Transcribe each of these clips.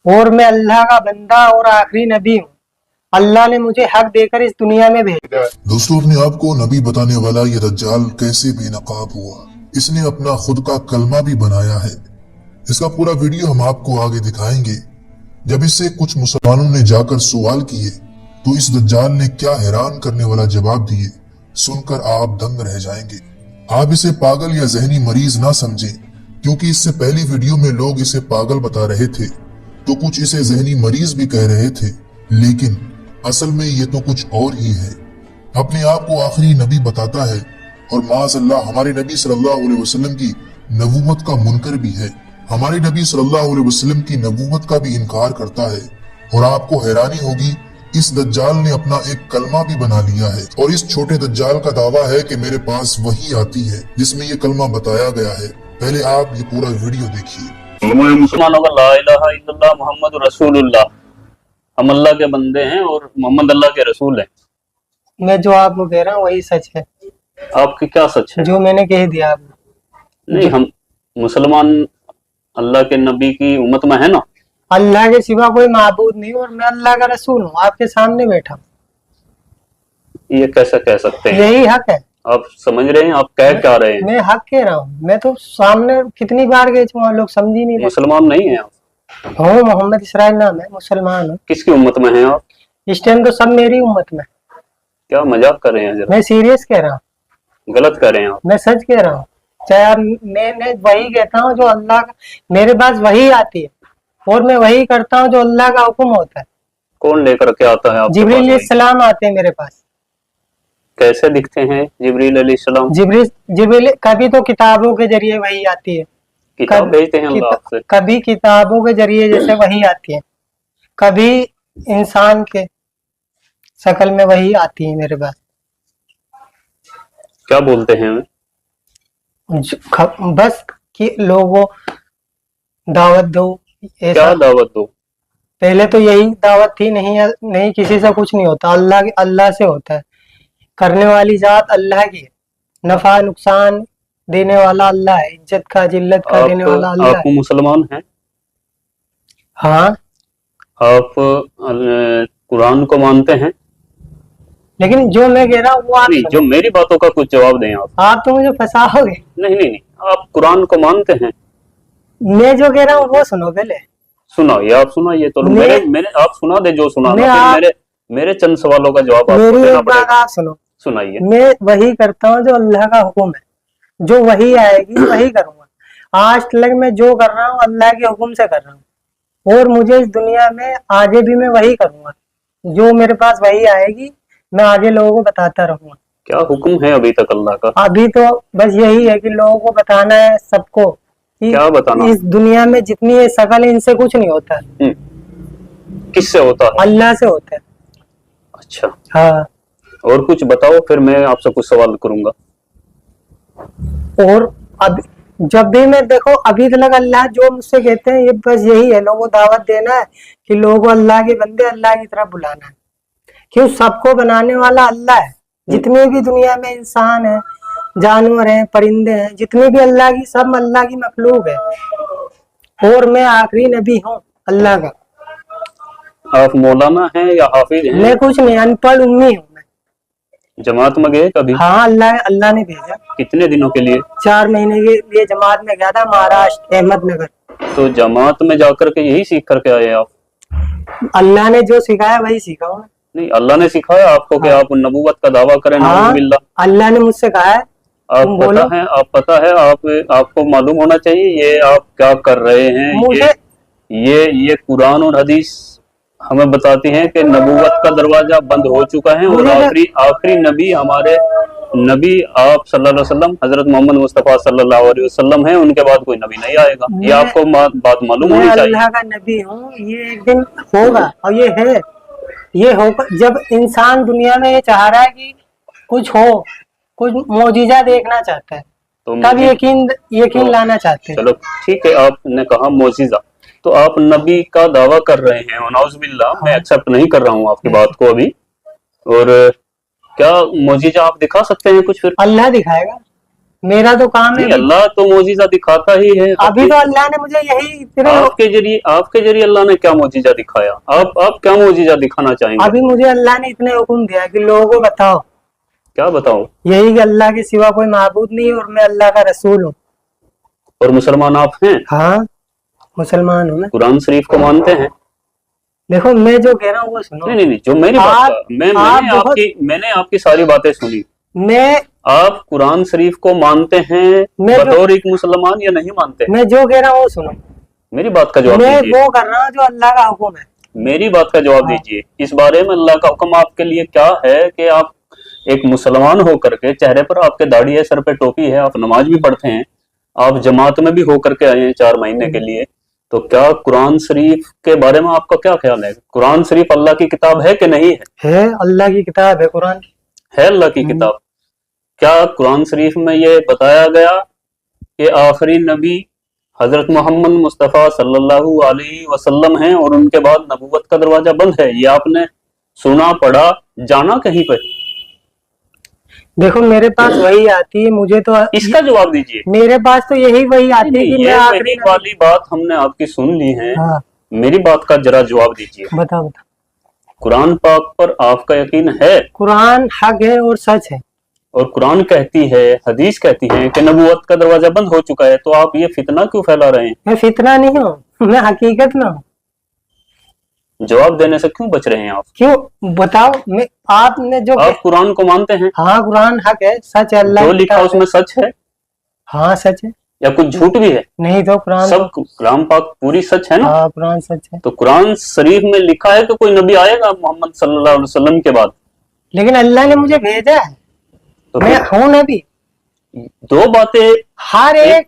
और मैं अल्लाह का बंदा और आखिरी नबी हूँ। अल्लाह ने मुझे हक देकर इस दुनिया में भेजा। दोस्तों, अपने आप को नबी बताने वाला ये दज्जाल कैसे बेनकाब हुआ, इसने अपना खुद का कलमा भी बनाया है। इसका पूरा वीडियो हम आपको आगे दिखाएंगे। जब इससे कुछ मुसलमानों ने जाकर सवाल किए तो इस दज्जाल ने क्या हैरान करने वाला जवाब दिए, सुनकर आप दंग रह जाएंगे। आप इसे पागल या जहनी मरीज ना समझें, क्योंकि इससे पहली वीडियो में लोग इसे पागल बता रहे थे तो कुछ इसे जहनी मरीज भी कह रहे थे, लेकिन असल में ये तो कुछ और ही है। अपने आप को आखिरी नबी बताता है और माज़अल्लाह हमारे नबी सल्लल्लाहु अलैहि वसल्लम की नबूवत का मुनकर भी है। हमारे नबी सल्लल्लाहु अलैहि वसल्लम की नबूवत का भी इनकार करता है। और आपको हैरानी होगी, इस दज्जाल ने अपना एक कलमा भी बना लिया है। और इस छोटे दज्जाल का दावा है कि मेरे पास वही आती है जिसमें ये कलमा बताया गया है। पहले आप ये पूरा वीडियो देखिए। मुसलमानों का ला इलाहा इल्लल्लाह मुहम्मद रसूलुल्लाह, हम अल्लाह के बंदे हैं और मोहम्मद अल्लाह के रसूल हैं। मैं जो आपको कह रहा हूँ वही सच है। आपकी क्या सच है? जो मैंने कह दिया आपको। नहीं, हम मुसलमान अल्लाह के नबी की उम्मत में है ना। अल्लाह के सिवा कोई माबूद नहीं और मैं अल्लाह का रसूल हूँ, आपके सामने बैठा हूँ। ये कैसे कह सकते हैं? यही हक है। आप समझ रहे हैं? आप कह क्या रहे हैं? मैं हक कह रहा हूँ। मैं तो सामने कितनी बार गए थे, लोग समझ ही नहीं रहे। मुसलमान नहीं है आप? हूँ, मोहम्मद इसराइल नाम है, मुसलमान हूँ। किसकी उम्मत में हैं आप? इस टाइम तो सब मेरी उम्मत में। क्या मजाक कर रहे हैं? जरा मैं सीरियस कह रहा हूँ। गलत कर रहे हैं आप। मैं सच कह रहा हूँ। चाहे आप, मैं वही कहता हूँ जो अल्लाह का, मेरे पास वही आती है और मैं वही करता हूँ जो अल्लाह का हुक्म होता है। कौन लेकर के आता है आपके पास? जिब्रील अलैहिस्सलाम आते हैं मेरे पास। कैसे दिखते हैं जिब्रील अलैहिस्सलाम? जिब्रील कभी तो किताबों के जरिए वही आती है। किताब भेजते हैं अल्लाह आपसे? कभी किताबों के जरिए जैसे वही आती है, कभी इंसान के शक्ल में वही आती है मेरे पास। क्या बोलते हैं? बस कि लोगों दावत दो। क्या दावत दो? पहले तो यही दावत थी, नहीं किसी से कुछ नहीं होता, अल्लाह से होता है। करने वाली जात अल्लाह की है, नफा नुकसान देने वाला अल्लाह है, इज्जत का जिल्लत का देने वाला अल्लाह है। आप मुसलमान हैं? हाँ। आप कुरान को मानते हैं? लेकिन जो मैं कह रहा हूँ वो आप नहीं, जो मेरी बातों का कुछ जवाब दें आप तो मुझे फंसाओगे। नहीं, आप कुरान को मानते हैं? मैं जो कह रहा हूँ वो सुनो पहले। सुनाइए, आप सुनाइए तो मेरे आप सुना दे जो सुनाना। मेरे चंद सवालों का जवाब आपको देना पड़ेगा। आप सुनो, सुनाइए। मैं वही करता हूँ जो अल्लाह का हुक्म है, जो वही आएगी वही करूंगा। आज तक मैं जो कर रहा हूँ अल्लाह के हुक्म से कर रहा हूँ और मुझे इस दुनिया में आगे भी मैं वही करूंगा। जो मेरे पास वही आएगी मैं आगे लोगों को बताता रहूंगा। क्या हुक्म है अभी तक अल्लाह का? अभी तो बस यही है कि लोगों को बताना है सबको। क्या बताना? इस दुनिया में जितनी ये शकल है इनसे कुछ नहीं होता है। किससे होता है? अल्लाह से होता है। अच्छा, हाँ। और कुछ बताओ, फिर मैं आपसे कुछ सवाल करूंगा। और अब जब भी मैं देखो अभी तक अल्लाह जो मुझसे कहते हैं ये बस यही है, लोगों को दावत देना है कि लोगों को अल्लाह के बंदे अल्लाह की तरफ बुलाना है। क्यों? सबको बनाने वाला अल्लाह है। जितने भी दुनिया में इंसान है, जानवर हैं, परिंदे हैं, जितने भी अल्लाह की, सब अल्लाह की मखलूक है और मैं आखिरी नबी हूँ अल्लाह का। आप मौलाना हैं या हाफिज हैं? मैं कुछ नहीं, अनपढ़ उम्मी हूँ। मैं जमात में गए कभी? हाँ, अल्लाह ने भेजा। कितने दिनों के लिए? 4 महीने के लिए जमात में गया था, महाराष्ट्र अहमदनगर। तो जमात में जाकर के यही सीख करके आए आप? अल्लाह ने जो सिखाया वही सीखा हूँ। नहीं, अल्लाह ने सिखाया आपको कि आप नबूवत का दावा करें? हाँ, अल्लाह ने मुझसे कहा है। आप पता है आपको मालूम होना चाहिए ये आप क्या कर रहे हैं। ये कुरान और हदीस हमें बताती हैं कि नबूवत का दरवाजा बंद हो चुका है और आखिरी नबी हमारे नबी आप सल्लल्लाहु अलैहि वसल्लम हजरत मोहम्मद मुस्तफा सल्लल्लाहु अलैहि वसल्लम हैं। उनके बाद कोई नबी नहीं आएगा। ये आपको बात मालूम होनी चाहिए। अल्लाह का नबी हूँ, ये एक दिन होगा और ये है, ये होगा। जब इंसान दुनिया में ये चाह रहा है कि कुछ हो, कुछ मौजिजा देखना चाहता है, तो तब यकीन लाना चाहते हैं। चलो ठीक है, आपने कहा मौजिजा, तो आप नबी का दावा कर रहे हैं, नौजुबिल्लाह। मैं एक्सेप्ट नहीं कर रहा हूँ आपकी बात को अभी। और क्या मौजिजा आप दिखा सकते हैं कुछ? फिर अल्लाह दिखाएगा। मेरा तो काम है। नहीं, अल्लाह तो मोजीजा दिखाता ही है। अभी तो अल्लाह ने मुझे यही इतने आपके जरिए अल्लाह ने क्या मोजीजा दिखाया? आप क्या मोजीजा दिखाना चाहेंगे? अभी मुझे अल्लाह ने इतने हुक्म दिया कि लोगों को बताओ। क्या बताओ? यही कि अल्लाह के सिवा कोई माबूद नहीं है और मैं अल्लाह का रसूल हूँ। और मुसलमान आप हैं? हाँ, मुसलमान हूँ मैं। कुरान शरीफ को मानते हैं? देखो मैं जो कह रहा हूँ वो सुनो। नहीं, जो मेरी बात मैंने आपकी सारी बातें सुनी। आप कुरान शरीफ को मानते हैं बतौर एक मुसलमान या नहीं मानते? मैं जो कह रहा हूँ वो सुनो। मेरी बात का जवाब दीजिए। मैं वो कर रहा हूँ जो अल्लाह का हुक्म है। मेरी बात का जवाब दीजिए। इस बारे में अल्लाह का हुक्म आपके लिए क्या है कि आप एक मुसलमान हो करके, चेहरे पर आपके दाढ़ी है, सर पे टोपी है, आप नमाज भी पढ़ते हैं, आप जमात में भी हो करके आए हैं 4 महीने के लिए, तो क्या कुरान शरीफ के बारे में आपका क्या ख्याल है? कुरान शरीफ अल्लाह की किताब है कि नहीं है? है, अल्लाह की किताब है। कुरान है अल्लाह की किताब। क्या कुरान शरीफ में ये बताया गया कि आखिरी नबी हजरत मोहम्मद मुस्तफ़ा सल्लल्लाहु अलैहि वसल्लम हैं और उनके बाद नबूवत का दरवाजा बंद है? ये आपने सुना, पढ़ा, जाना कहीं पे? देखो मेरे पास वही आती है, मुझे तो इसका जवाब दीजिए। मेरे पास तो यही वही आती है कि ये वही वाली बात हमने आपकी सुन ली है। हाँ। मेरी बात का जरा जवाब दीजिए। बताओ। कुरान पाक पर आपका यकीन है? कुरान हक है और सच है। और कुरान कहती है, हदीस कहती है कि नबूवत का दरवाजा बंद हो चुका है, तो आप ये फितना क्यों फैला रहे हैं? मैं फितना नहीं हूँ, मैं हकीकत में हूँ। जवाब देने से क्यों बच रहे हैं आप? क्यों बताओ। आपने जो आप कुरान को मानते हैं? हाँ, कुरान हक है, सच है, अल्लाह जो लिखा उसमें सच है? हाँ सच है। या कुछ झूठ भी है? नहीं तो कुरान सब कुरान पाक पूरी सच है ना? हाँ, कुरान सच है। तो कुरान शरीफ में लिखा है कि कोई नबी आएगा मोहम्मद सल्लल्लाहु अलैहि वसल्लम के बाद? लेकिन अल्लाह ने मुझे भेजा है, तो मैं हूँ नबी। दो बातें हर एक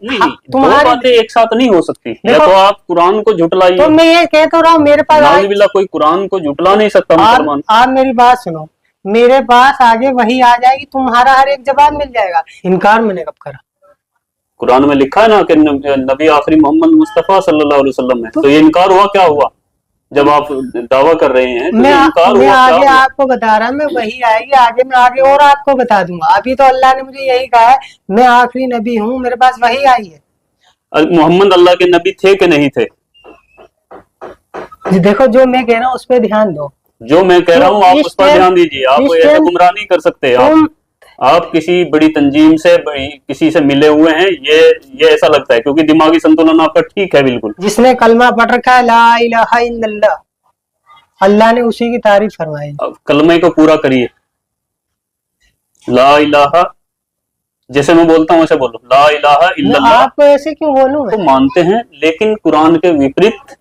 दो बातें एक साथ नहीं हो सकती। या तो आप कुरान को झुटलाइए। तो मैं ये कह तो रहा हूँ, मेरे पास नाउज़ुबिल्लाह कोई कुरान को झुटला नहीं सकता मुसलमान। आप मेरी बात सुनो, मेरे पास आगे वही आ जाएगी, तुम्हारा हर एक जवाब मिल जाएगा। इनकार मैंने कब करा? कुरान में लिखा है ना कि नबी आखिरी मोहम्मद मुस्तफा सल्लल्लाहु अलैहि वसल्लम है। तो ये इनकार हुआ क्या हुआ? जब आप दावा कर रहे हैं तो मैं इनकार हुआ आगे क्या? आपको बता रहा, मैं वही आएगी आगे, मैं आगे और आपको बता दूंगा। अभी तो अल्लाह ने मुझे यही कहा है, मैं आखिरी नबी हूँ, मेरे पास वही आई है। मोहम्मद अल्लाह के नबी थे कि नहीं थे? देखो जो मैं कह रहा हूँ उस पर ध्यान दो। जो मैं कह रहा हूँ आप उस पर ध्यान दीजिए। आप ऐसे गुमराह नहीं कर सकते। आप किसी बड़ी तंजीम से, किसी से मिले हुए हैं, ये ऐसा लगता है, क्योंकि दिमागी संतुलन आपका ठीक है बिल्कुल। जिसने कलमा पढ़ रखा है ला इलाहा इल्लल्लाह, अल्लाह ने उसी की तारीफ फरमाई। कलमे को पूरा करिए। ला इलाहा, जैसे मैं बोलता हूँ ऐसे बोलो, ला इलाहा इल्लल्लाह। आपको ऐसे क्यों बोलूं? तो मानते हैं, लेकिन कुरान के विपरीत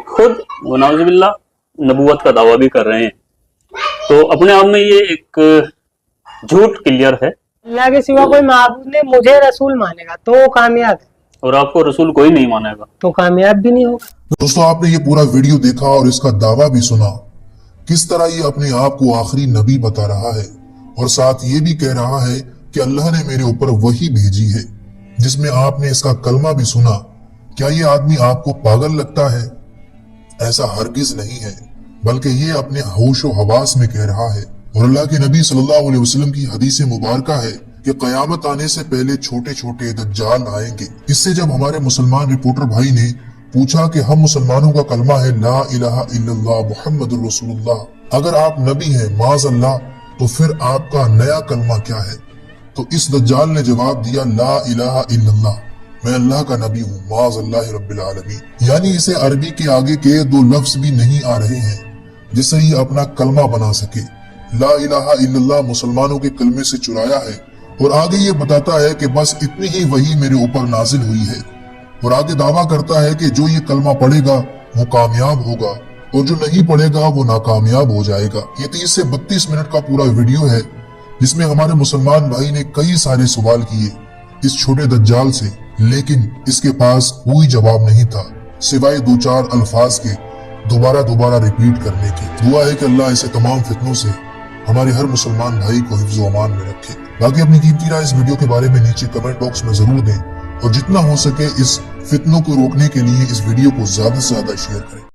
खुद नाउज़ुबिल्लाह नबूवत का दावा भी कर रहे हैं। तो अपने आप में ये एक झूठ क्लियर है। अल्लाह के सिवा कोई माबूद नहीं, मुझे रसूल मानेगा तो वो कामयाब है, और आपको रसूल कोई नहीं मानेगा तो कामयाब भी नहीं होगा। दोस्तों, आपने ये पूरा वीडियो देखा और इसका दावा भी सुना, किस तरह ये अपने आप को आखिरी नबी बता रहा है और साथ ये भी कह रहा है कि अल्लाह ने मेरे ऊपर वही भेजी है, जिसमें आपने इसका कलमा भी सुना। क्या ये आदमी आपको पागल लगता है? ऐसा हरगिज नहीं है, बल्कि ये अपने होश व हवास में कह रहा है। और अल्लाह के नबी सल्लल्लाहु अलैहि वसल्लम की हदीस मुबारका है कि क़यामत आने से पहले छोटे छोटे दज्जाल आएंगे। इससे जब हमारे मुसलमान रिपोर्टर भाई ने पूछा कि हम मुसलमानों का कलमा है ला इलाहा इल्लल्लाह मुहम्मदुर रसूलुल्लाह, अगर आप नबी हैं माज़अल्लाह, तो फिर आपका नया कलमा क्या है? तो इस दज्जाल ने जवाब दिया ला इलाहा इल्लल्लाह, मैं अल्लाह का नबी हूँ माज़अल्लाह रब्बिल आलमीन। यानी इसे अरबी के आगे के 2 लफ्ज भी नहीं आ रहे हैं जिससे ये अपना कलमा बना सके। ला इलाहा इल्लल्लाह मुसलमानों के कलमे से चुराया है और आगे ये बताता है कि बस इतनी ही वही मेरे ऊपर नाजिल हुई है। और आगे दावा करता है कि जो ये कलमा पढ़ेगा वो कामयाब होगा और जो नहीं पढ़ेगा वो नाकामयाब हो जाएगा। ये 30 से 32 मिनट का पूरा वीडियो है जिसमें हमारे मुसलमान भाई ने कई सारे सवाल किए इस छोटे दज्जाल से, लेकिन इसके पास कोई जवाब नहीं था सिवाय 2-4 अल्फाज के दोबारा रिपीट करने की। दुआ है कि अल्लाह ऐसे तमाम फितनों से हमारे हर मुसलमान भाई को हिफ्ज़ व अमान में रखे। बाकी अपनी कीमती राय इस वीडियो के बारे में नीचे कमेंट बॉक्स में जरूर दें और जितना हो सके इस फितनों को रोकने के लिए इस वीडियो को ज्यादा से ज्यादा शेयर करें।